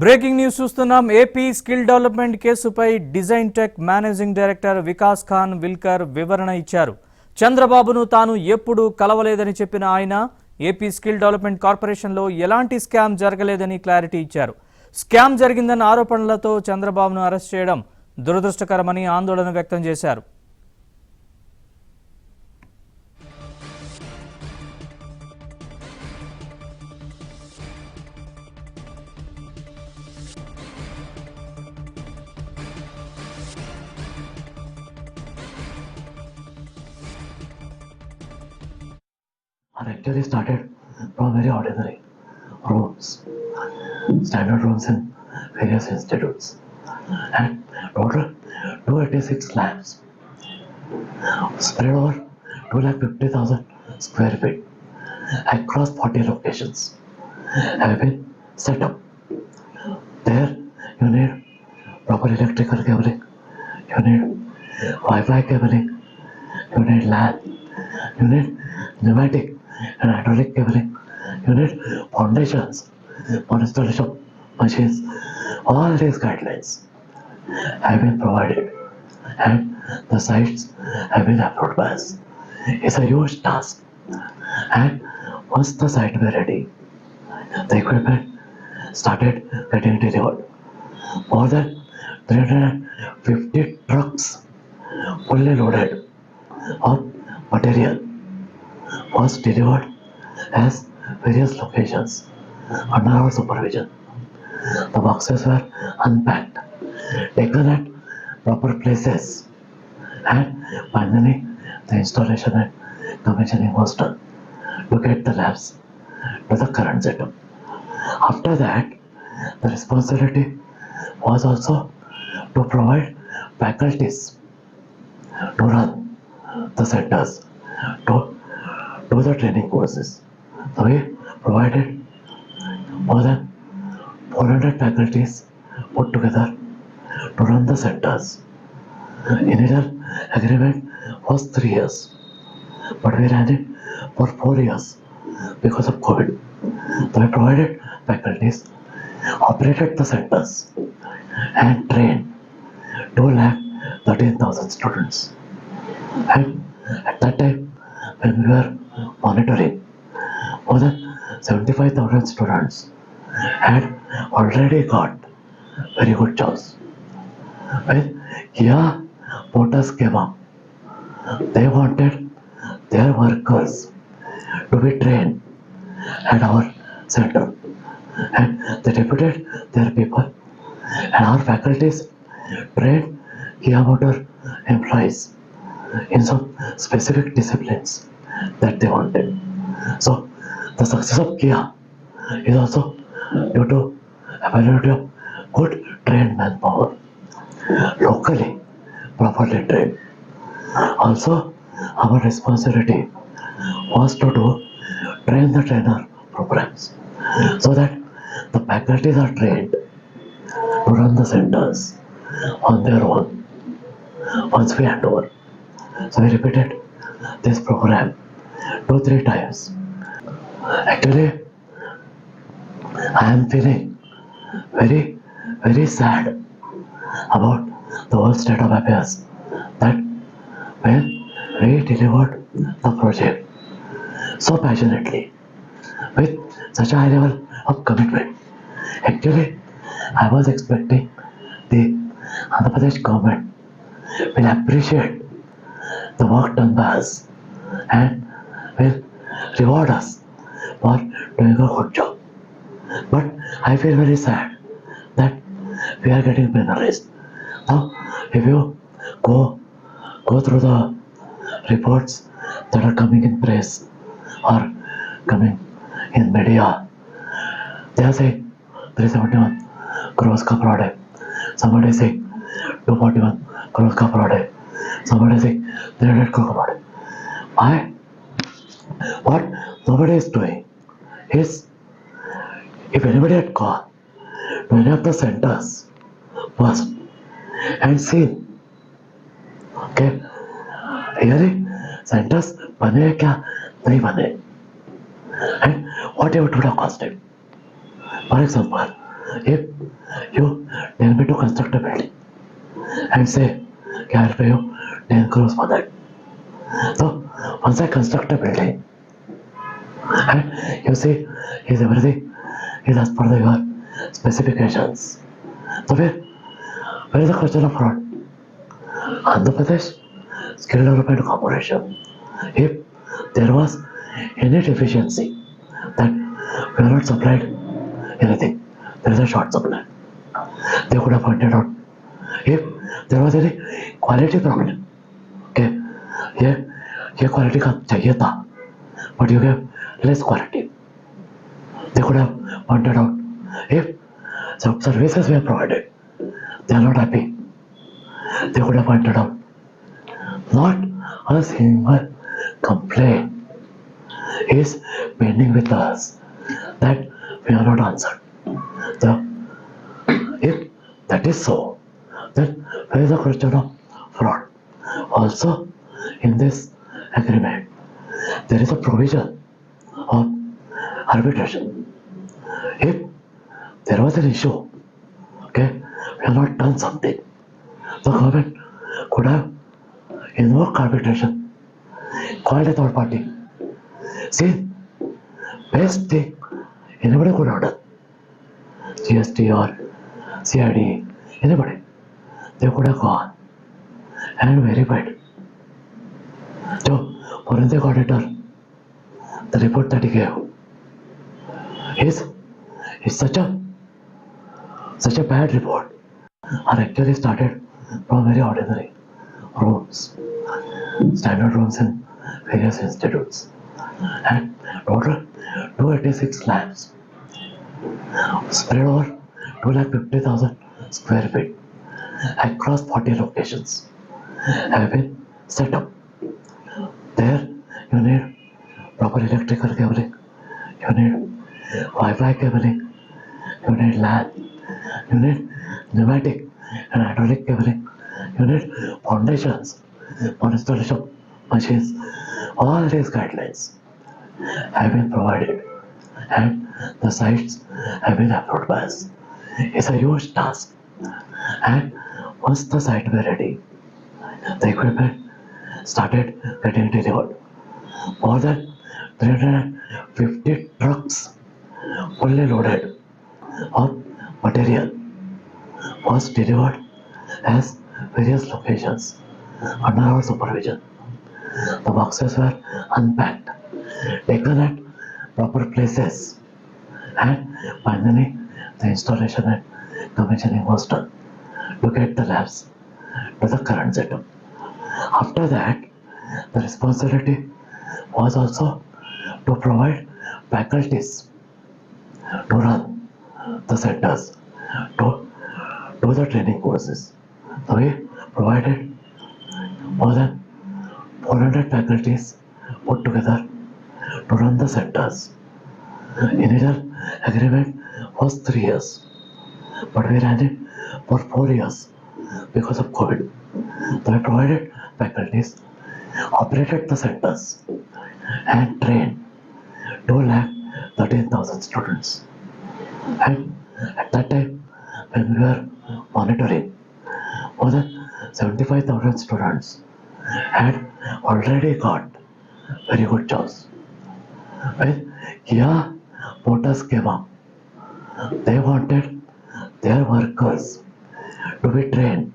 Breaking news చూస్తున్నాం. AP skill development కేసుపై design tech managing director Vikas Khanvilkar వివరణ ఇచ్చారు. చంద్రబాబును తాను ఎప్పుడూ కలవలేదని చెప్పిన ఆయన ఏపీ స్కిల్ డెవలప్మెంట్ కార్పొరేషన్లో ఎలాంటి స్కామ్ జరగలేదని క్లారిటీ ఇచ్చారు. స్కామ్ జరిగిందన్న ఆరోపణలతో చంద్రబాబును అరెస్ట్ చేయడం దురదృష్టకరమని ఆందోళన వ్యక్తం చేశారు. Are actually started from very ordinary rooms, standard rooms in various institutes, and total 286 labs spread over 250,000 square feet across 40 locations have been set up. There you need proper electrical cabling, you need Wi-Fi cabling, you need LAN, you need pneumatic and hydraulic cabling, you need foundations for installation of machines. All these guidelines have been provided and the sites have been approved by us. It's a huge task, and once the site were ready, the equipment started getting delivered. More than 350 trucks fully loaded of material was delivered as various locations under our supervision. The boxes were unpacked, taken at proper places, and finally the installation and commissioning was done to get the labs to the current setup. After that, the responsibility was also to provide faculties to run the centers, to do the training courses. So we provided more than 400 faculties put together to run the centers. Initial agreement was 3 years, but we ran it for 4 years because of COVID. So we provided faculties, operated the centers, and trained 213,000 students. And at that time, when we were monitoring, more than 75,000 students had already got very good jobs. When Kia Motors came up, they wanted their workers to be trained at our center, and they deputed their people, and our faculties trained Kia Motor employees in some specific disciplines that they wanted. So the success of Kia is also due to availability of good trained manpower, locally properly trained. Also, our responsibility was to train the trainer programs so that the faculties are trained to run the centers on their own once we hand over. So we repeated this program 2-3 times. Actually, I am feeling very sad about the whole state of affairs, that when we delivered the project so passionately with such a high level of commitment, actually I was expecting the Andhra Pradesh government will appreciate the work done by us and will reward us for doing a good job. But I feel very sad that we are getting penalized. Now, if you go through the reports that are coming in press or coming in media, they are saying 371 crores ka fraud hai. Somebody is saying 241 crores ka fraud hai. Somebody is saying 300 crores ka fraud hai. Why? What nobody is doing is, if anybody had gone to any of the centers first and seen, okay, really centers bane kya nahi bane, and what it would have costed. For example, If you tell me to construct a building and say, okay, I'll pay you 10 crores for that. So once I construct a building and you see is everything is as per your specifications. So where is the question of fraud? Andhra Pradesh Skill Development Corporation. If there was any deficiency that we are not supplied anything, there is a short supply. They could have pointed out. If there was any quality problem, okay, ये quality का चाहिए था, but you gave less quality. They could have pointed out. If some services were provided, they are not happy. They could have pointed out. Not a single complaint is pending with us that we are not answered. So, if that is so, then where is the question of fraud? Also, in this agreement, there is a provision of arbitration. If there was an issue, okay, we have not done something, the government could have invoked arbitration, called a third party. See, best thing anybody could have done, GST or CID, anybody, they could have gone and verified. So, forensic auditor, the report that he gave is such a bad report, are actually started from very ordinary rooms, standard rooms in various institutes, and total 286 labs spread over 250,000 square feet across 40 locations have been set up. There you need proper electrical cabling, you need Wi-Fi cabling, you need LAN, you need pneumatic and hydraulic cabling, you need foundations for installation of machines. All these guidelines have been provided and the sites have been approved by us. It's a huge task, and once the site were ready, the equipment started getting delivered. More than 350 trucks fully loaded of material was delivered as various locations under our supervision. The boxes were unpacked, taken at proper places, and finally the installation and commissioning was done to get the labs to the current setup. After that, the responsibility was also to provide faculties to run the centers, to do the training courses. So we provided more than 400 faculties put together to run the centers. Initial agreement was 3 years, but we ran it for 4 years because of COVID. So we provided faculties, operated the centers, and trained 213,000 students. And at that time, when we were monitoring, more than 75,000 students had already got very good jobs. When Kia Motors came up, they wanted their workers to be trained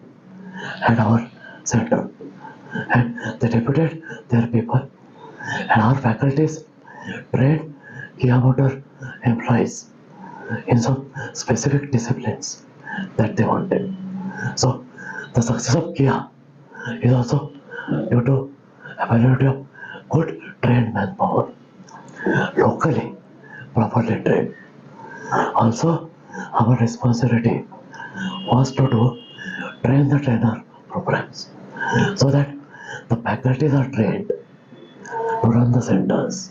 at our center, and they deputed their people, and our faculties trained Kia Motor employees in some specific disciplines that they wanted. So the success of Kia is also due to availability of good trained manpower, locally properly trained. Also, our responsibility was to train the trainer programs so that the faculties are trained to run the centers